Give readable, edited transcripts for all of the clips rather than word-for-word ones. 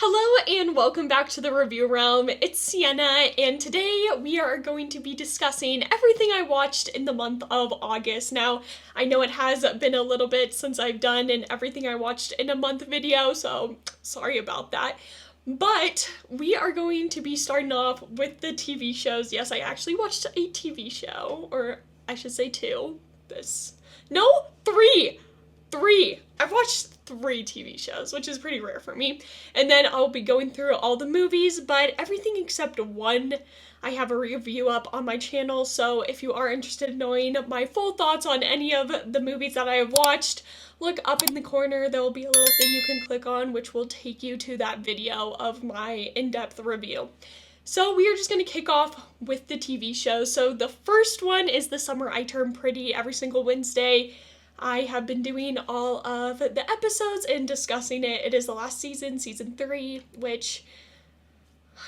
Hello and welcome back to the review realm. It's Sienna and today we are going to be discussing everything I watched in the month of August. Now, I know it has been a little bit since I've done an everything I watched in a month video, so sorry about that. But we are going to be starting off with the TV shows. Yes, I actually watched a TV show, or I should say two. Three. I've watched 3 TV shows, which is pretty rare for me. And then I'll be going through all the movies, but everything except one, I have a review up on my channel. So if you are interested in knowing my full thoughts on any of the movies that I have watched, look up in the corner. There will be a little thing you can click on, which will take you to that video of my in-depth review. So we are just going to kick off with the TV shows. So the first one is The Summer I Turned Pretty. Every single Wednesday, I have been doing all of the episodes and discussing it. It is the last season, season 3, which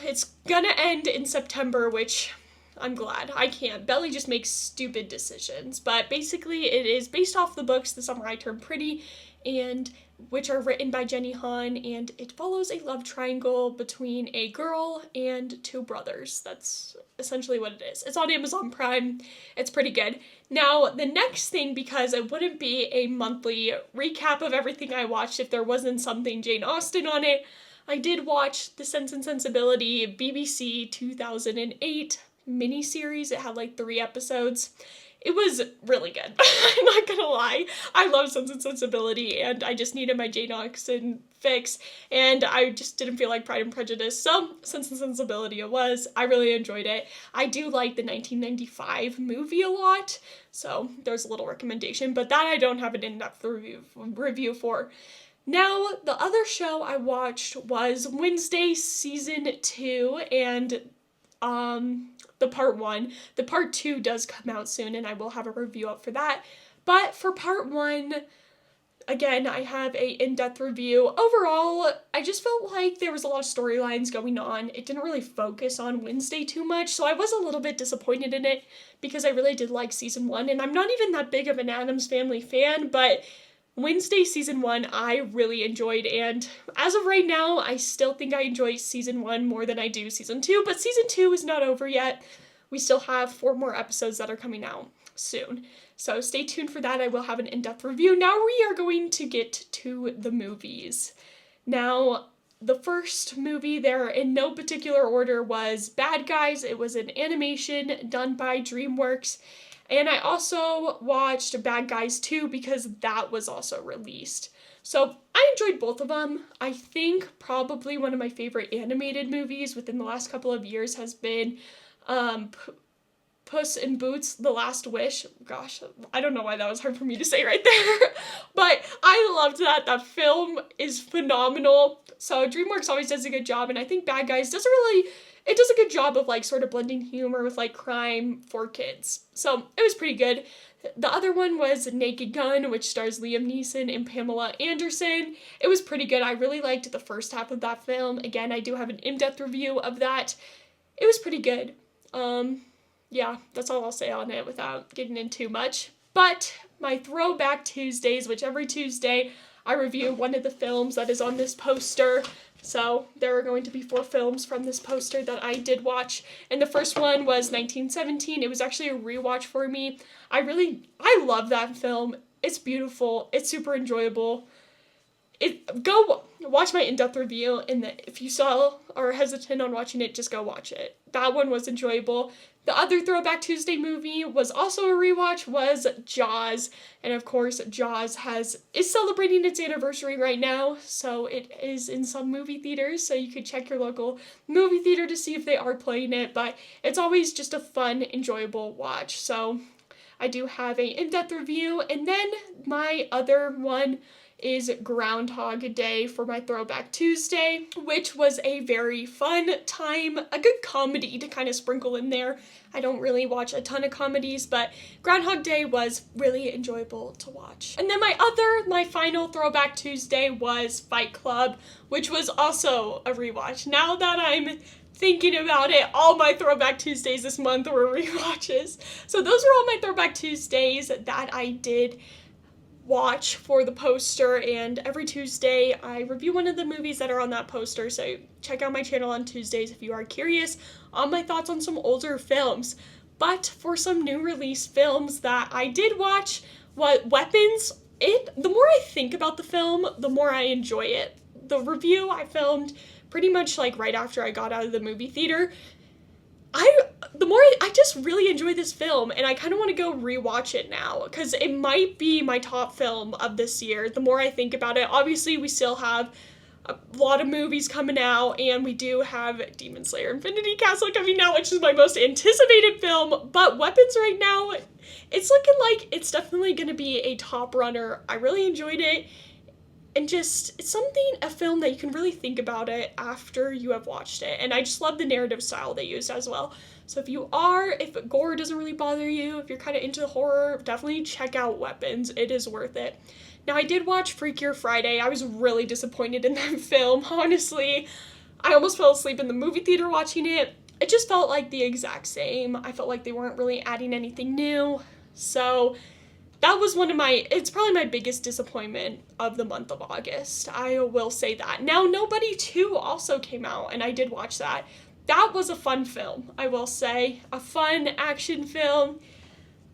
it's gonna end in September, which I'm glad. I can't. Belly just makes stupid decisions. But basically, it is based off the books The Summer I Turned Pretty, and which are written by Jenny Han, and it follows a love triangle between a girl and 2 brothers. That's essentially what it is. It's on Amazon Prime. It's pretty good. Now, the next thing, because it wouldn't be a monthly recap of everything I watched if there wasn't something Jane Austen on it, I did watch the Sense and Sensibility BBC 2008 miniseries. It had like 3 episodes. It was really good. I'm not gonna lie. I love Sense and Sensibility, and I just needed my Jane Austen fix, and I just didn't feel like Pride and Prejudice, so Sense and Sensibility it was. I really enjoyed it. I do like the 1995 movie a lot, so there's a little recommendation, but that I don't have an in-depth review for. Now, the other show I watched was Wednesday Season 2, and the part 1. The part 2 does come out soon, and I will have a review up for that. But for part 1, again, I have a in-depth review. Overall, I just felt like there was a lot of storylines going on. It didn't really focus on Wednesday too much, so I was a little bit disappointed in it because I really did like season 1, and I'm not even that big of an Addams Family fan, but Wednesday season 1 I really enjoyed, and as of right now, I still think I enjoy season 1 more than I do season 2, but season 2 is not over yet. We still have 4 more episodes that are coming out soon. So stay tuned for that. I will have an in-depth review. Now we are going to get to the movies. Now, the first movie there, in no particular order, was Bad Guys. It was an animation done by DreamWorks. And I also watched Bad Guys 2 because that was also released. So I enjoyed both of them. I think probably one of my favorite animated movies within the last couple of years has been Puss in Boots: The Last Wish. Gosh, I don't know why that was hard for me to say right there. But I loved that. That film is phenomenal. So DreamWorks always does a good job, and I think Bad Guys does a good job of like sort of blending humor with like crime for kids. So it was pretty good. The other one was Naked Gun, which stars Liam Neeson and Pamela Anderson. It was pretty good. I really liked the first half of that film. Again, I do have an in-depth review of that. It was pretty good. Yeah, that's all I'll say on it without getting in too much. But my Throwback Tuesdays, which every Tuesday I review one of the films that is on this poster. So there are going to be 4 films from this poster that I did watch. And the first one was 1917. It was actually a rewatch for me. I love that film. It's beautiful. It's super enjoyable. Go watch my in-depth review, and if you saw or hesitant on watching it, just go watch it. That one was enjoyable. The other Throwback Tuesday movie was also a rewatch, was Jaws, and of course Jaws is celebrating its anniversary right now, so it is in some movie theaters, so you could check your local movie theater to see if they are playing it, but it's always just a fun, enjoyable watch. So I do have a in-depth review, and then my other one is Groundhog Day for my Throwback Tuesday, which was a very fun time, a good comedy to kind of sprinkle in there. I don't really watch a ton of comedies, but Groundhog Day was really enjoyable to watch. And then my final Throwback Tuesday was Fight Club, which was also a rewatch. Now that I'm thinking about it, all my Throwback Tuesdays this month were rewatches. So those were all my Throwback Tuesdays that I did watch for the poster, and every Tuesday I review one of the movies that are on that poster, so check out my channel on Tuesdays if you are curious on my thoughts on some older films. But for some new release films that I did watch, Weapons, the more I think about the film, the more I enjoy it. The review I filmed pretty much like right after I got out of the movie theater. I just really enjoy this film, and I kind of want to go rewatch it now because it might be my top film of this year. The more I think about it, obviously we still have a lot of movies coming out, and we do have Demon Slayer Infinity Castle coming out, which is my most anticipated film, but Weapons right now, it's looking like it's definitely going to be a top runner. I really enjoyed it, and just, it's a film that you can really think about it after you have watched it, and I just love the narrative style they used as well. So if gore doesn't really bother you, if you're kind of into horror, definitely check out Weapons. It is worth it. Now, I did watch Freakier Friday. I was really disappointed in that film, honestly. I almost fell asleep in the movie theater watching it. It just felt like the exact same. I felt like they weren't really adding anything new. So that was it's probably my biggest disappointment of the month of August. I will say that. Now, Nobody 2 also came out, and I did watch that. That was a fun film, I will say. A fun action film.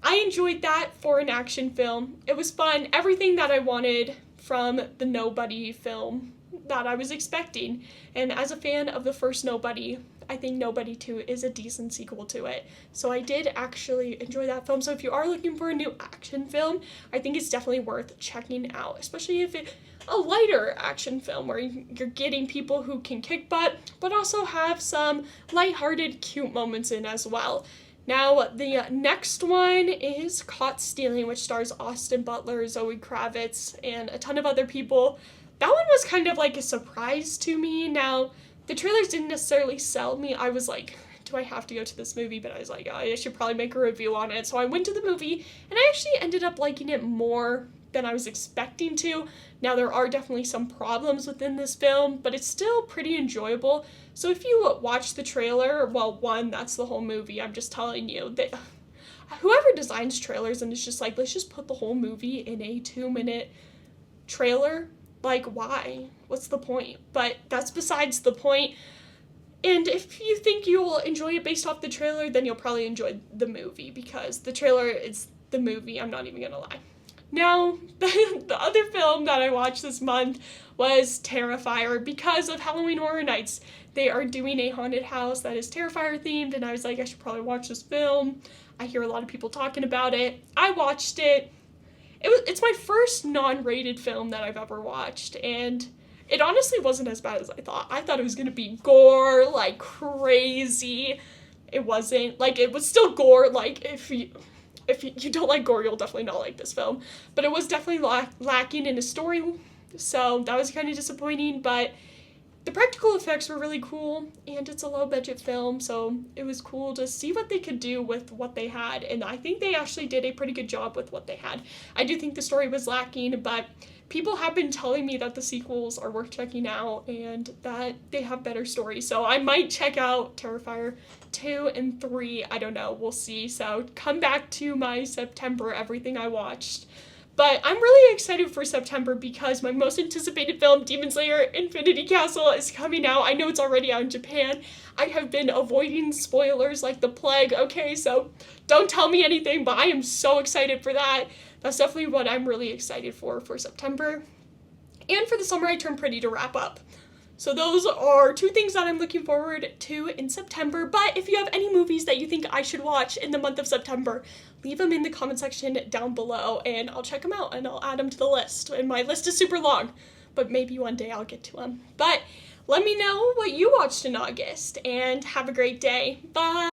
I enjoyed that for an action film. It was fun. Everything that I wanted from the Nobody film that I was expecting. And as a fan of the first Nobody, I think Nobody 2 is a decent sequel to it. So I did actually enjoy that film. So if you are looking for a new action film, I think it's definitely worth checking out, especially if it's a lighter action film where you're getting people who can kick butt, but also have some lighthearted, cute moments in as well. Now, the next one is Caught Stealing, which stars Austin Butler, Zoe Kravitz, and a ton of other people. That one was kind of like a surprise to me. Now, the trailers didn't necessarily sell me. I was like, do I have to go to this movie? But I was like, oh, I should probably make a review on it. So I went to the movie, and I actually ended up liking it more than I was expecting to. Now, there are definitely some problems within this film, but it's still pretty enjoyable. So if you watch the trailer, well, one, that's the whole movie. I'm just telling you that whoever designs trailers and is just like, let's just put the whole movie in a 2-minute trailer, like, why? What's the point? But that's besides the point. And if you think you'll enjoy it based off the trailer, then you'll probably enjoy the movie, because the trailer is the movie. I'm not even gonna lie. Now, the other film that I watched this month was Terrifier. Because of Halloween Horror Nights, they are doing a haunted house that is Terrifier themed, and I was like, I should probably watch this film. I hear a lot of people talking about it. I watched it. It's my first non-rated film that I've ever watched, and it honestly wasn't as bad as I thought. I thought it was gonna be gore like crazy. It wasn't. Like, it was still gore. Like, if you don't like gore, you'll definitely not like this film. But it was definitely lacking in a story, so that was kind of disappointing. But the practical effects were really cool, and it's a low-budget film, so it was cool to see what they could do with what they had. And I think they actually did a pretty good job with what they had. I do think the story was lacking, but people have been telling me that the sequels are worth checking out and that they have better stories. So I might check out Terrifier 2 and 3. I don't know. We'll see. So come back to my September, everything I watched. But I'm really excited for September because my most anticipated film, Demon Slayer Infinity Castle, is coming out. I know it's already out in Japan. I have been avoiding spoilers like the plague, okay? So don't tell me anything, but I am so excited for that. That's definitely what I'm really excited for September. And for the summer, I Turned Pretty to wrap up. So those are two things that I'm looking forward to in September. But if you have any movies that you think I should watch in the month of September, leave them in the comment section down below, and I'll check them out and I'll add them to the list. And my list is super long, but maybe one day I'll get to them. But let me know what you watched in August, and have a great day. Bye!